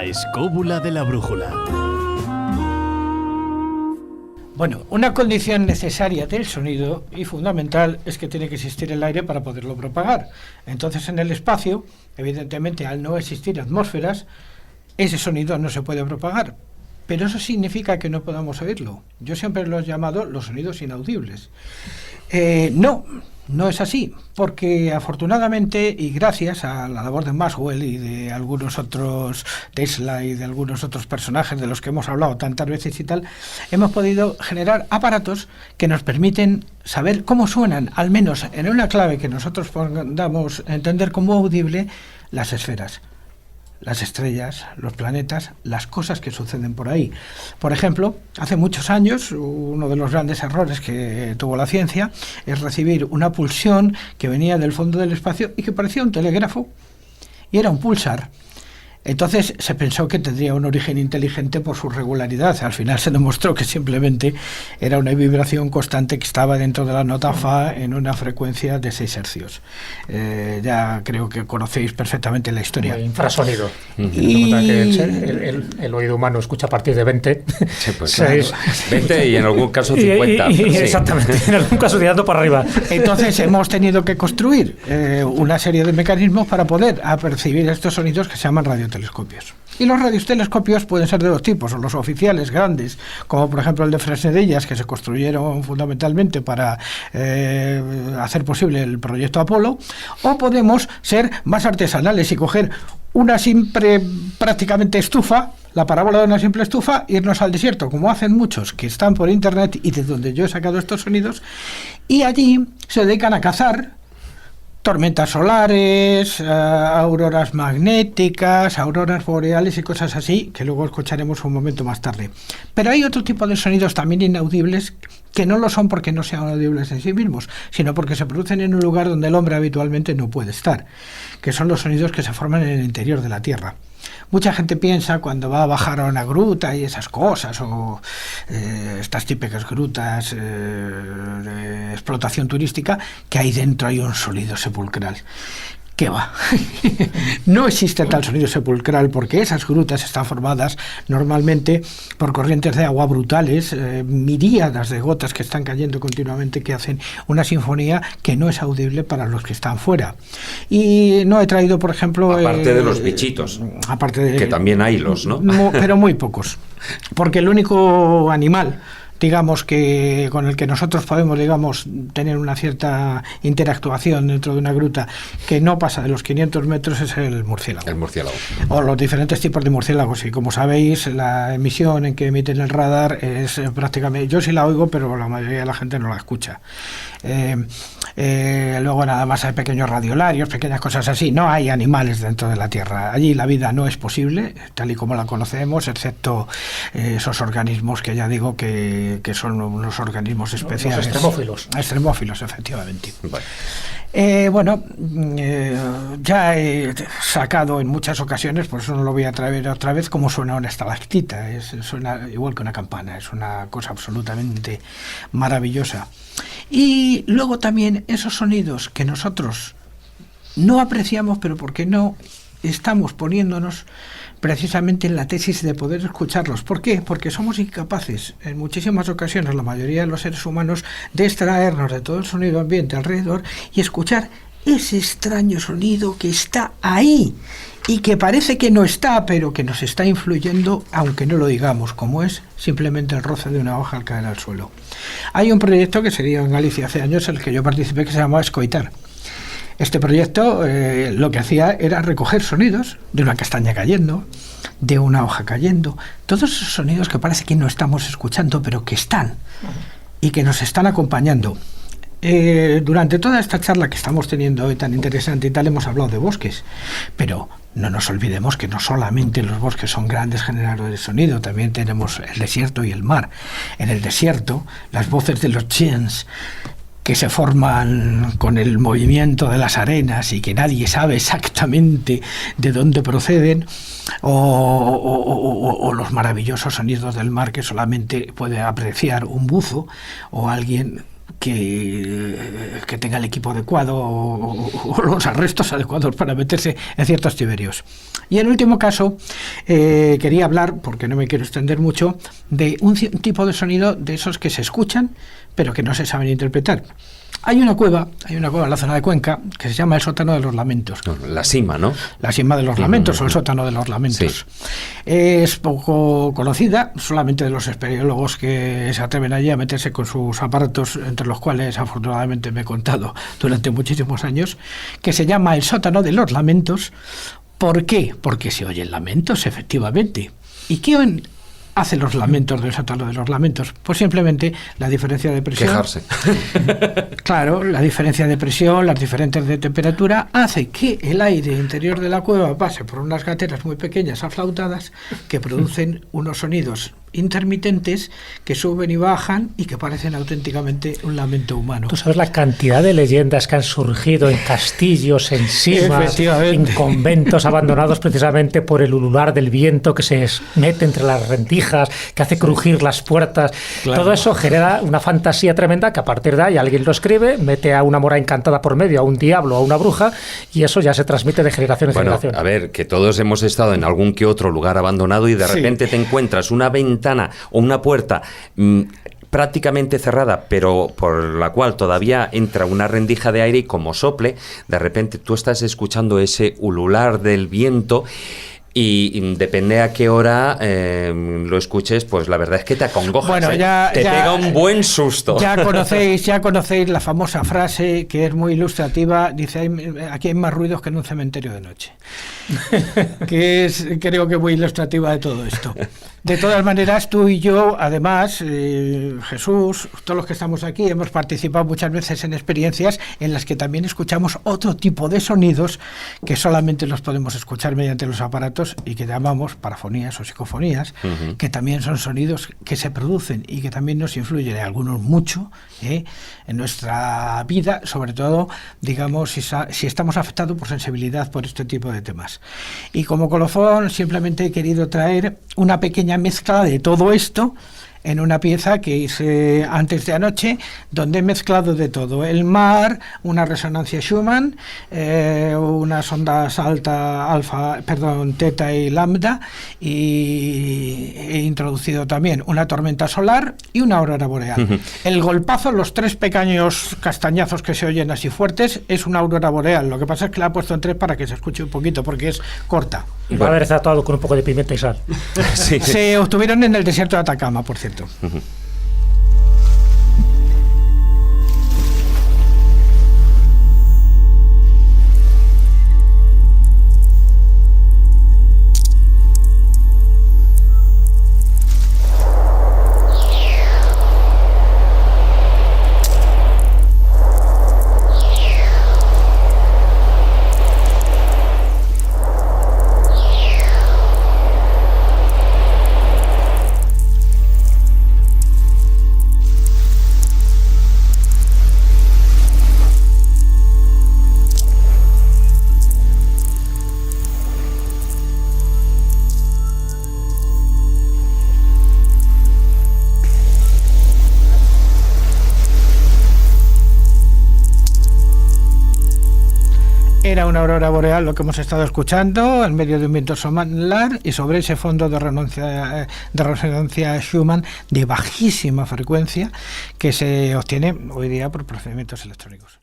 La escóbula de la brújula. Bueno, una condición necesaria del sonido y fundamental es que tiene que existir el aire para poderlo propagar. Entonces, en el espacio, evidentemente, al no existir atmósferas, ese sonido no se puede propagar. Pero eso significa que no podamos oírlo. Yo siempre lo he llamado los sonidos inaudibles. No es así, porque afortunadamente y gracias a la labor de Maxwell y de algunos otros, Tesla y de algunos otros personajes de los que hemos hablado tantas veces y tal, hemos podido generar aparatos que nos permiten saber cómo suenan, al menos en una clave que nosotros podamos entender como audible, las esferas, las estrellas, los planetas, las cosas que suceden por ahí. Por ejemplo, hace muchos años, uno de los grandes errores que tuvo la ciencia es recibir una pulsión que venía del fondo del espacio y que parecía un telégrafo, y era un pulsar. Entonces se pensó que tendría un origen inteligente por su regularidad. Al final se demostró que simplemente era una vibración constante que estaba dentro de la nota Fa en una frecuencia de 6 hercios. Ya creo que conocéis perfectamente la historia. Infrasonido. El oído humano escucha a partir de 20. Sí, pues claro, 20 y en algún caso 50. Sí. Exactamente, en algún caso tirando para arriba. Entonces hemos tenido que construir una serie de mecanismos para poder apercibir estos sonidos que se llaman radiotelescopios. Y los radiotelescopios pueden ser de dos tipos, o los oficiales grandes, como por ejemplo el de Fresnedillas, que se construyeron fundamentalmente para hacer posible el proyecto Apolo, o podemos ser más artesanales y coger una simple, prácticamente estufa, la parábola de una simple estufa, irnos al desierto, como hacen muchos que están por internet y de donde yo he sacado estos sonidos, y allí se dedican a cazar tormentas solares, auroras magnéticas, auroras boreales y cosas así, que luego escucharemos un momento más tarde. Pero hay otro tipo de sonidos también inaudibles, que no lo son porque no sean audibles en sí mismos, sino porque se producen en un lugar donde el hombre habitualmente no puede estar, que son los sonidos que se forman en el interior de la Tierra. Mucha gente piensa cuando va a bajar a una gruta y esas cosas, o estas típicas grutas de explotación turística, que ahí dentro hay un sonido sepulcral. ¿Qué va? No existe tal sonido sepulcral porque esas grutas están formadas normalmente por corrientes de agua brutales, miríadas de gotas que están cayendo continuamente, que hacen una sinfonía que no es audible para los que están fuera. Y no he traído, por ejemplo... Aparte de los bichitos, aparte de, que también hay los, ¿no? Pero muy pocos, porque el único animal, digamos, que con el que nosotros podemos, digamos, tener una cierta interactuación dentro de una gruta que no pasa de los 500 metros es el murciélago. El murciélago. O los diferentes tipos de murciélagos. Y como sabéis, la emisión en que emiten el radar es prácticamente... Yo sí la oigo, pero la mayoría de la gente no la escucha. Luego nada más hay pequeños radiolarios, pequeñas cosas así. No hay animales dentro de la Tierra. Allí la vida no es posible, tal y como la conocemos, excepto esos organismos que ya digo que son unos organismos especiales. Los extremófilos. Extremófilos, efectivamente. Bueno, ya he sacado en muchas ocasiones, por eso no lo voy a traer otra vez, cómo suena una estalactita. Suena igual que una campana, es una cosa absolutamente maravillosa. Y luego también esos sonidos que nosotros no apreciamos, pero porque no estamos poniéndonos precisamente en la tesis de poder escucharlos. ¿Por qué? Porque somos incapaces, en muchísimas ocasiones, la mayoría de los seres humanos, de extraernos de todo el sonido ambiente alrededor y escuchar ese extraño sonido que está ahí y que parece que no está, pero que nos está influyendo, aunque no lo digamos, como es simplemente el roce de una hoja al caer al suelo. Hay un proyecto que se dio en Galicia hace años, en el que yo participé, que se llamaba Escoitar. Este proyecto lo que hacía era recoger sonidos de una castaña cayendo, de una hoja cayendo, todos esos sonidos que parece que no estamos escuchando, pero que están y que nos están acompañando. Durante toda esta charla que estamos teniendo hoy tan interesante y tal, hemos hablado de bosques, pero no nos olvidemos que no solamente los bosques son grandes generadores de sonido, también tenemos el desierto y el mar. En el desierto, las voces de los chiens, que se forman con el movimiento de las arenas y que nadie sabe exactamente de dónde proceden, o los maravillosos sonidos del mar que solamente puede apreciar un buzo o alguien que tenga el equipo adecuado o los arrestos adecuados para meterse en ciertos tiberios. Y en último caso, quería hablar, porque no me quiero extender mucho, de un tipo de sonido de esos que se escuchan, pero que no se saben interpretar. Hay una cueva en la zona de Cuenca que se llama el Sótano de los Lamentos. La Sima, ¿no? La Sima de los Lamentos o el Sótano de los Lamentos. Sí. Es poco conocida, solamente de los espeleólogos que se atreven allí a meterse con sus aparatos, entre los cuales afortunadamente me he contado durante muchísimos años, que se llama el Sótano de los Lamentos. ¿Por qué? Porque se oyen lamentos, efectivamente. ¿Y qué hace los lamentos del Sótano de los Lamentos? Pues simplemente la diferencia de presión. Quejarse. Claro, la diferencia de presión, las diferencias de temperatura, hace que el aire interior de la cueva pase por unas gateras muy pequeñas aflautadas que producen unos sonidos intermitentes que suben y bajan y que parecen auténticamente un lamento humano. Tú sabes la cantidad de leyendas que han surgido en castillos, en simas, en conventos abandonados precisamente por el ulular del viento que se mete entre las rendijas, que hace crujir las puertas. Claro. Todo eso genera una fantasía tremenda que a partir de ahí alguien lo escribe, mete a una mora encantada por medio, a un diablo, a una bruja, y eso ya se transmite de generación en generación. A ver, que todos hemos estado en algún que otro lugar abandonado y de repente te encuentras una ventana o una puerta prácticamente cerrada, pero por la cual todavía entra una rendija de aire y como sople, de repente tú estás escuchando ese ulular del viento. Y depende a qué hora lo escuches, pues la verdad es que te acongojas. Bueno, te pega un buen susto. Ya conocéis la famosa frase que es muy ilustrativa, dice: aquí hay más ruidos que en un cementerio de noche. Que es, creo que muy ilustrativa de todo esto. De todas maneras, tú y yo, además, Jesús, todos los que estamos aquí, hemos participado muchas veces en experiencias en las que también escuchamos otro tipo de sonidos que solamente los podemos escuchar mediante los aparatos y que llamamos parafonías o psicofonías, que también son sonidos que se producen y que también nos influyen, algunos mucho, en nuestra vida, sobre todo, digamos, si estamos afectados por sensibilidad por este tipo de temas. Y como colofón, simplemente he querido traer una pequeña mezcla de todo esto en una pieza que hice antes de anoche, donde he mezclado de todo: el mar, una resonancia Schumann, unas ondas teta y lambda, y he introducido también una tormenta solar y una aurora boreal. El golpazo, los 3 pequeños castañazos que se oyen así fuertes, es una aurora boreal. Lo que pasa es que la he puesto en 3 para que se escuche un poquito, porque es corta. Y va a haber tratado con un poco de pimienta y sal. Sí. Se obtuvieron en el desierto de Atacama, por cierto. Era una aurora boreal lo que hemos estado escuchando en medio de un viento solar y sobre ese fondo de resonancia Schumann de bajísima frecuencia que se obtiene hoy día por procedimientos electrónicos.